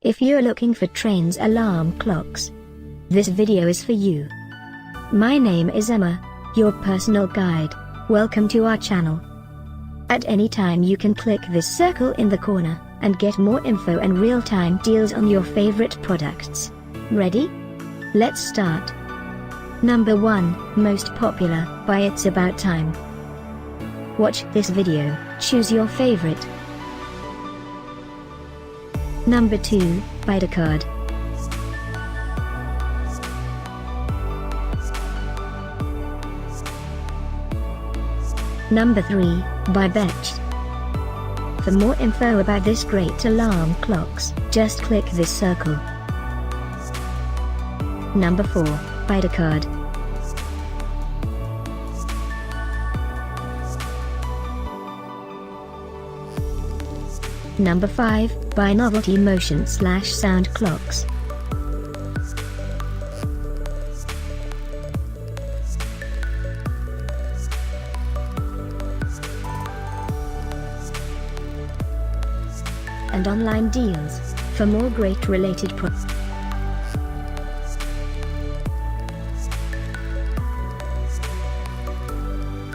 If you're looking for trains alarm clocks, this video is for you. My name is Emma, your personal guide. Welcome to our channel. At any time you can click this circle in the corner, and get more info and real-time deals on your favorite products. Ready? Let's start. Number 1, most popular, by It's About Time. Watch this video, choose your favorite. Number 2, by Dekad. Number 3, by Betus. For more info about this great alarm clocks, just click this circle. Number 4, by Dekad. Number 5, by Novelty motion/sound clocks. And online deals, for more great related products.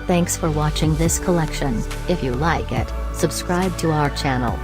Thanks for watching this collection. If you like it, subscribe to our channel.